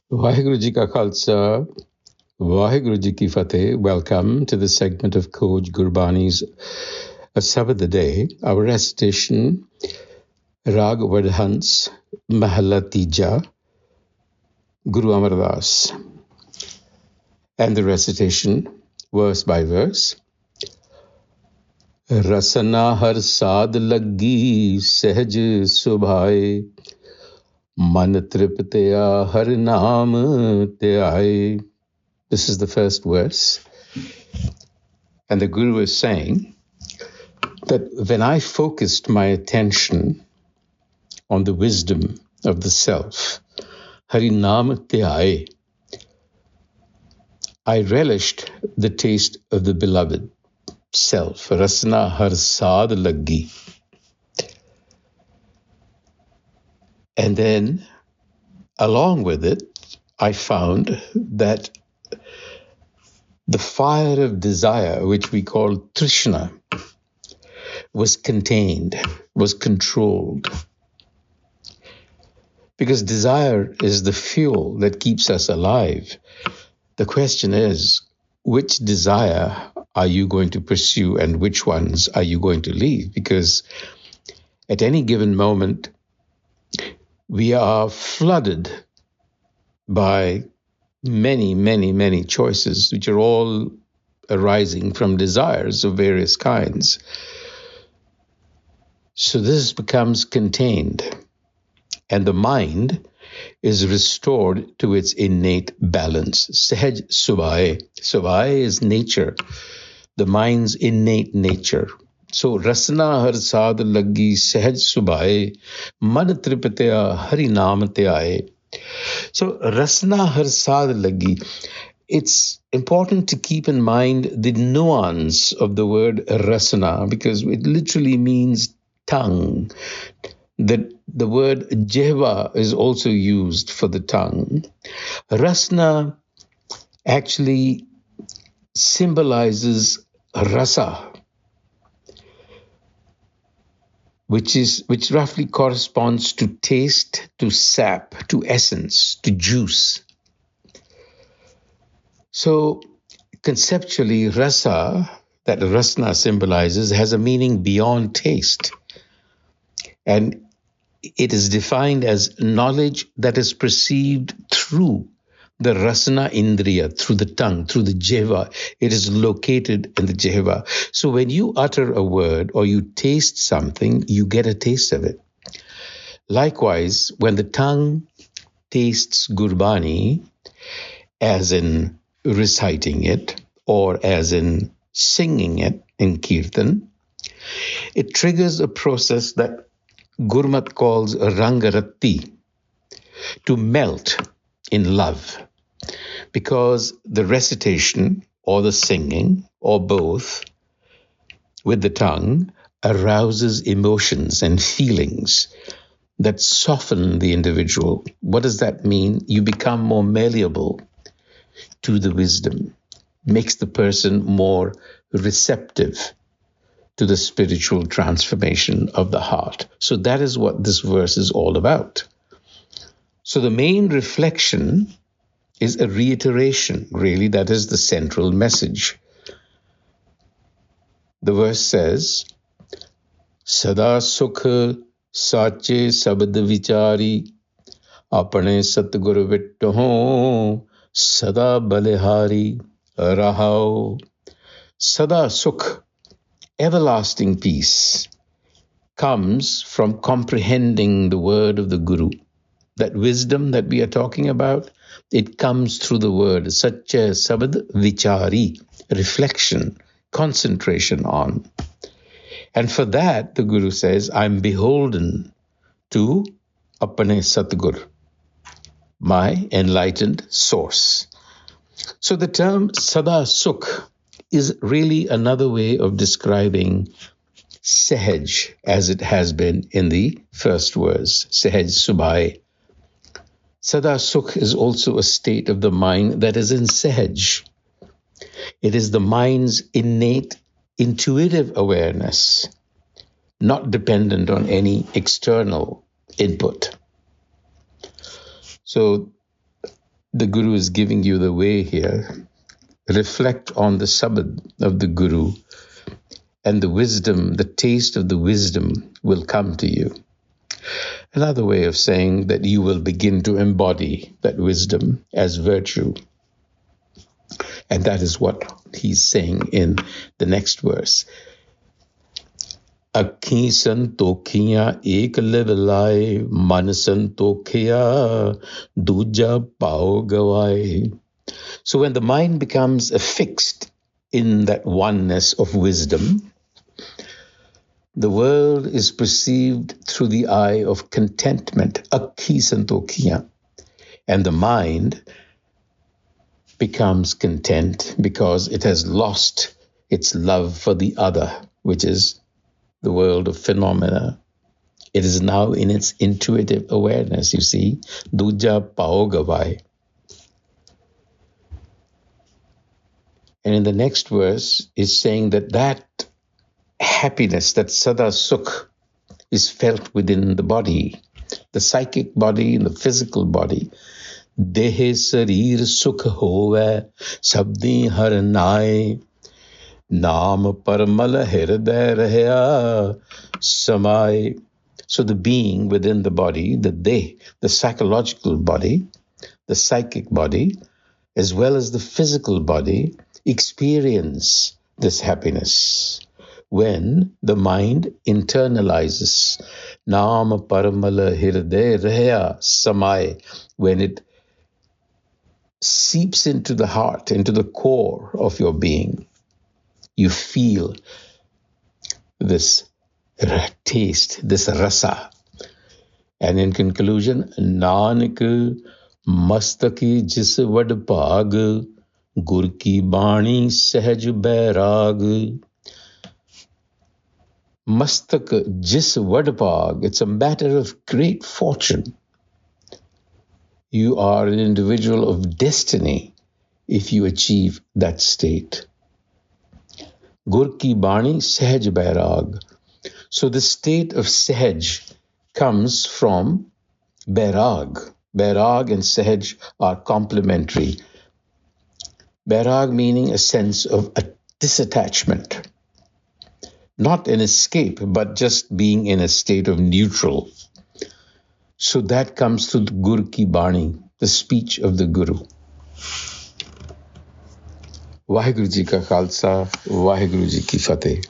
Waheguru Ji Ka Khalsa, Waheguru Ji Ki Fateh. Welcome to the segment of Coach Gurbani's a-sabad-a-day. Our recitation, Rag Vadhans, Mahalla Tija, Guru Amar Das. And the recitation, verse by verse. Rasana Har Saad laggi sehaj subhaye, man triptaya har naam te aaye. This is the first verse. And the Guru is saying that when I focused my attention on the wisdom of the self, Hari Naam Te Aaye, I relished the taste of the beloved self. Rasana Har Saad laggi. And then, along with it, I found that the fire of desire, which we call Trishna, was contained, was controlled. Because desire is the fuel that keeps us alive. The question is, which desire are you going to pursue and which ones are you going to leave? Because at any given moment, we are flooded by many choices, which are all arising from desires of various kinds. So this becomes contained, and the mind is restored to its innate balance. Sahaj Subhaye. Subhaye is nature, the mind's innate nature. So Rasana Har Saad laggi Sahaj Subhaye, man tripatya hari naam te aaye. So Rasana Har Saad laggi. It's important to keep in mind the nuance of the word rasana, because it literally means tongue. The word jehva is also used for the tongue. Rasna actually symbolizes rasa, which roughly corresponds to taste, to sap, to essence, to juice. So conceptually, rasa, that rasna symbolizes, has a meaning beyond taste. And it is defined as knowledge that is perceived through the rasana indriya, through the tongue, through the jehva. It is located in the jehva. So when you utter a word or you taste something, you get a taste of it. Likewise, when the tongue tastes Gurbani, as in reciting it or as in singing it in kirtan, it triggers a process that Gurmat calls rangaratti, to melt in love, because the recitation or the singing or both with the tongue arouses emotions and feelings that soften the individual. What does that mean? You become more malleable to the wisdom, makes the person more receptive to the spiritual transformation of the heart. So that is what this verse is all about. So the main reflection is a reiteration, really. That is the central message. The verse says, Sada sukh sache sabad vichari, apane satguru vitto sada balihari rahao. Sada sukh, everlasting peace, comes from comprehending the word of the Guru. That wisdom that we are talking about, it comes through the word, such as sabad vichari, reflection, concentration on. And for that, the Guru says, I'm beholden to apane Satgur, my enlightened source. So the term Sada Sukh is really another way of describing Sehaj, as it has been in the first verse, Sehaj Subhai. Sada Sukh is also a state of the mind that is in Sehaj. It is the mind's innate, intuitive awareness, not dependent on any external input. So the Guru is giving you the way here. Reflect on the sabad of the Guru, and the wisdom, the taste of the wisdom will come to you. Another way of saying that you will begin to embody that wisdom as virtue. And that is what he's saying in the next verse. Akhi santokhiya ek levelai, man santokhiya duja pao gawai. So when the mind becomes affixed in that oneness of wisdom, the world is perceived through the eye of contentment, akhi santokhiya, and the mind becomes content because it has lost its love for the other, which is the world of phenomena. It is now in its intuitive awareness, you see, duja pao gavai. And in the next verse is saying that happiness, that sada sukh, is felt within the body, the psychic body and the physical body. Dehe sarir sukh hove, sabdi har nae, naam parmal hirday rahya samai. So the being within the body, the psychological body, the psychic body, as well as the physical body, experience this happiness when the mind internalizes naam paramal hirday rahya samai, when it seeps into the heart, into the core of your being. You feel this taste, this rasa. And in conclusion, Nanak mastaki jis vad bhag, gur ki bani sahaj bairag. Mastak jis vad bhag, it's a matter of great fortune. You are an individual of destiny if you achieve that state. Gur ki bani sahaj bairag. So the state of sahaj comes from bairag. Bairag and sahaj are complementary. Bairag meaning a sense of a disattachment. Not an escape, but just being in a state of neutral. So that comes through the Gur ki Bani, the speech of the Guru. Vaheguru Ji ka Khalsa, Vaheguru Ji ki Fateh.